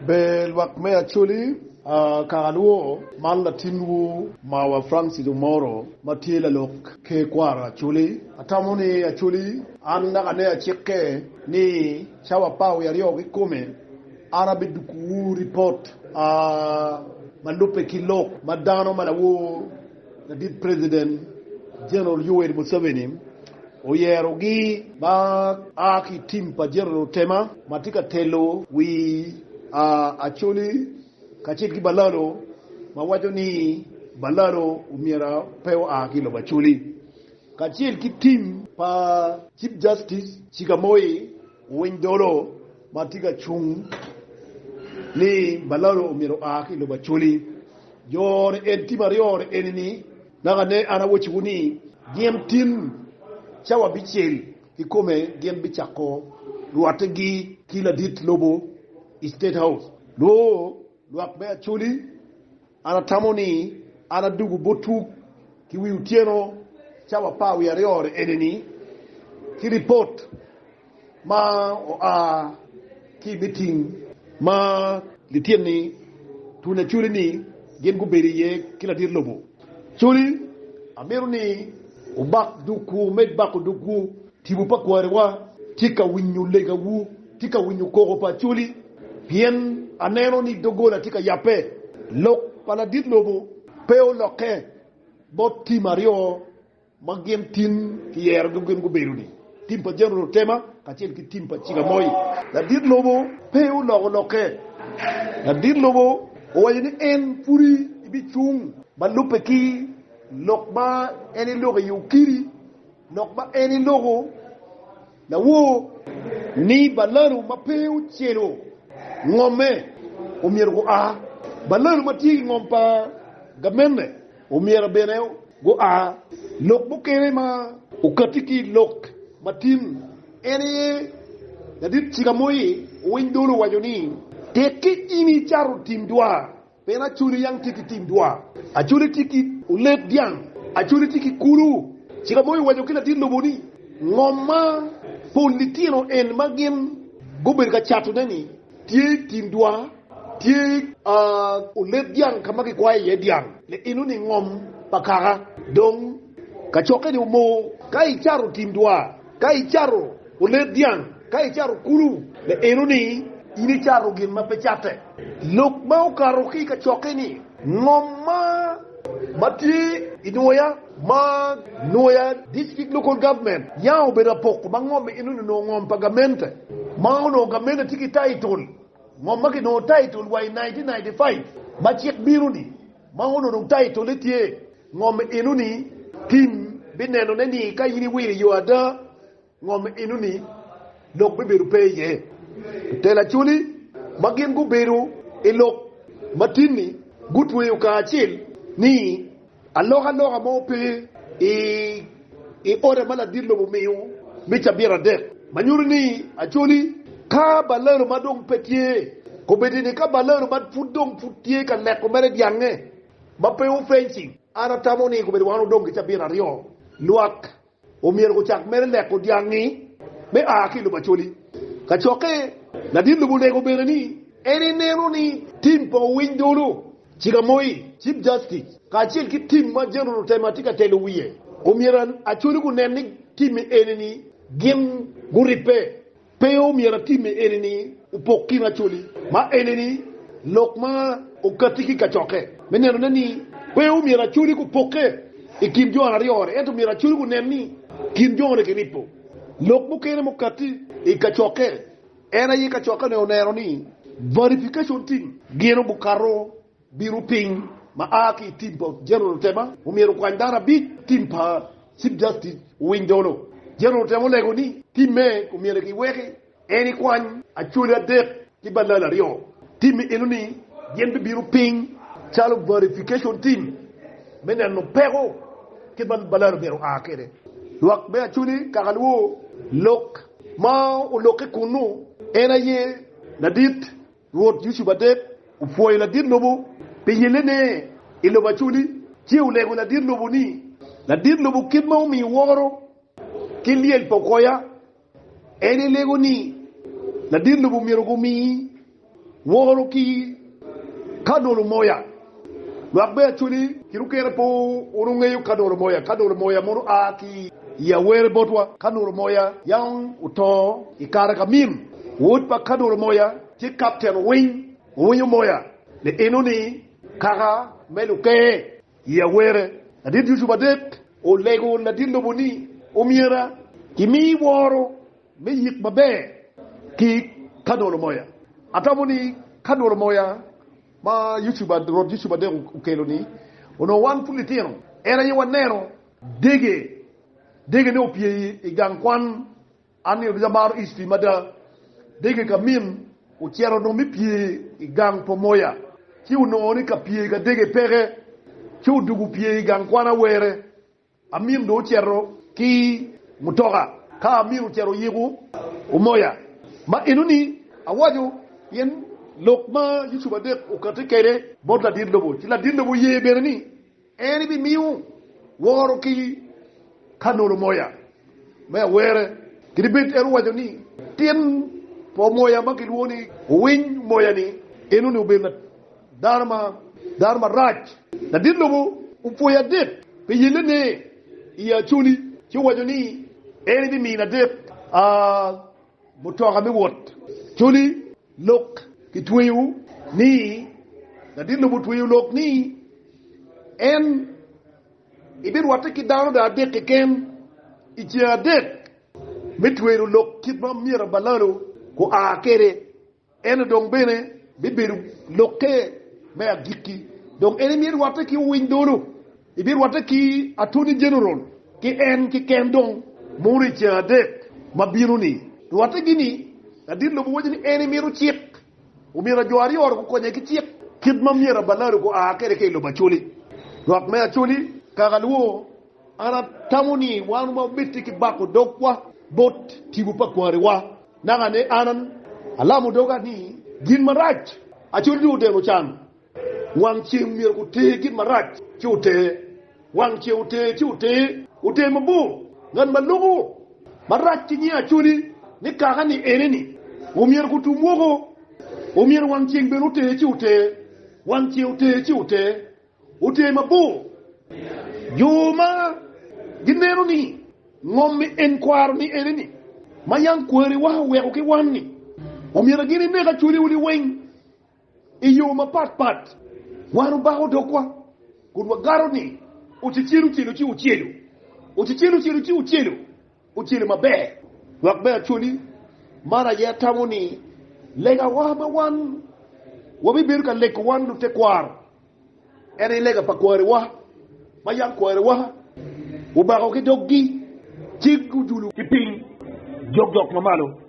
Bel wakme Acholi kagaluo mal latinwu mawa Francis Umoro matiela lok ke kwara Acholi atamoni Acholi anda kane achike ni chawa pau ya rio kikome arabi duku report malupe kilok madano malawo the dead president General Yoweri Museveni oyerogi ba aki timpa General Tema matika telo wi Acholi kachiki Balalo mawajo ni Balalo umira peo akilo Acholi kachil kitim pa Chief Justice Chikamoi Wendolo matika chung ni Balalo umira akilo Acholi yor entimarior enini nagane anawochi wuni giemtin chawa bichel ikome giem bichako ruategi kila dit lobo State House lo akbe Acholi anatamoni anadugu botu kiwi utieno chawa pawi ya riore eneni ki report ma ki meeting ma litieni tuna Acholi ni gen guberi ye kila dit lobo Acholi ameru ni ubak duku medbak duku tibupa kwarewa tika winyu lega wu tika winyu kogo pa Acholi bien anero ni dogola tika yape lok paladit lobo peo loke botti mario magem tin kier dugem go beruni timpa General Tema kachel ki timpa chiga moy la dit lobo peo loke la dit lobo oyini en puri ibi chung balupe ki lokba eni logo yukiri lokba eni logo la wo ni Balalo mapeo chelo ngome umir go Balalo mati ngompa gamenne umir beneo go lok bukere ma ukatiki lok matim eni dadit chigamoyi windolo wajoni teki ini charu tim dua pena Acholi yang tiki tim dua Acholi tiki ulet diang Acholi tiki kulu chigamoyi wajokila tin loboni ngoma politino en magim gober ka chatu nani tie tim dua tie ulet diang kamaki kwa ye diang le inu ni ngom pakara dong kachoke ni mo kai charu tim dua kai charu ulet diang kai charu kulu le inu ni ini charu gin mapechate lok mau karoki kachoke ni ngoma mati inoya ma noya district local government yao beda poko mangome inu no ngom pagamente ma no gamene tiki title ngoma ki no title wa 1995 ma chek biruni ma no title tie ngome inu ni tim bineno neni kayini wiri yoada ngome inu ni lok beberu peye tela Acholi magin go beru elok matini gutwe ukachil ni aloha mo pe ore mala dillo mo meyo bicha bira de manyuru ni Acholi ka Balalo madong petie ko bedini ka Balalo mad fudong futie kan lek ko mere diange ba pe o fencing ara tamoni ko be wanu dong bicha bira rio luak o mier ko chak mere lek ko diangi be akilo Acholi ka choke na dillo mo nego berani eni nero ni timpo windolo Chigamoyi Chief Justice kachil ki tim ma General Tema tika telo wiye omiran Acholi ku nenni tim eneni gem guripe peo mira tim eneni upoki Acholi ma eneni lokma ukatiki kachoke meneno nani peo mira Acholi ku poke ikim jona riore eto mira Acholi ku nenni kim jona ke ripo lokmu kene mukati ikachoke ena yi kachoke ne onero ni verification team geno bukaro biru ping maaki timpo General Tema umiru kwa ndara big timpa Chief Justice Windolo General Tema lego ni timme umiru ki weke eni kwan Acholi adek ki Balalo rio timme enu ni yembe biru ping chalo verification team menen no pego ki Balalo biru akere luak be Acholi kagaluo lok ma uloke kunu ena ye nadit wot yusuba dek ufoy la dit lobo peyelene ilo Acholi chiu lego la dit lobo ni la dit lobo kidma mi woro kiliel pokoya eni lego ni la dit lobo mi rogo mi woro ki kadolo moya wakbe chuli kirukere po urungeyu kadolo moya muru aki ya were botwa kadolo moya yang uto ikara kamim wood pa kadolo moya ti captain winyo moya le enoni kara meluke ya were adit yusubadet o lego na dindo boni o miera kimi woro me yik mabe ki kadolo moya atamoni kadolo moya ma YouTube de ukelo ni ono wan pulitino era yi wanero dege no pie igankwan ani jabar isti mada dege kamim o tiero no mi pie igang pomoya ki uno ni ka pie ga dege pere ki udugu pie igankwana were amim do tiero ki mutoga ka amim tiero yigu umoya ma inuni awajo yen lokma YouTube de ukate kere bod la dir lobo ci la dir lobo ye berni eni bi miu woro ki kanolo moya me were kribet eru wajo ni tien po moya makil woni win moya ni enu no be na darma raj la dir lobo upo ya det pe yelene ya chuli ci wajo ni eni bi mi na det mutoga mi wot chuli lok kitweyu ni na dinno butweyu lok ni en ibir wata ki dawo da de ken itia de mitweyu lok kitma mira balalo ko akere en dong bene bibiru lokke me agiki donc en mir wata ki windolo ibir wata ki atuni general ki en ki ken dong muri tia de mabiru ni wata gini na dinno bu wajini en miru chik umira jwari or ko ne ki kidma mira balaro ko akere ke lo bachuli wak me achuli kagalwo ana tamuni wanu ma bitti ki bako dokwa bot tibu pa kware wa naga ne anan alamu doga ni gin maraj achuli du de no chan wang chi mir ko te gin maraj chute wang chi ute mabu ngan malugo maraj ti ni achuli ni kaga ni eneni umir ko tumogo umir wang ching ben ute mabu yuma ginero ni ngommi enkwar ni eneni mayang kwere wa we o ki wanni umir gini ne ka churi uli weng iyuma pat waru baho dokwa kunwa garo ni uchichiru uchelu mabe wakbe chuli mara ya tamuni lega wahama wan wabi biru ka lek wan du te kwar ene lega pa kware wa mayang kware wa uba ko ki doggi jiggu dulu ki ping jog mamalo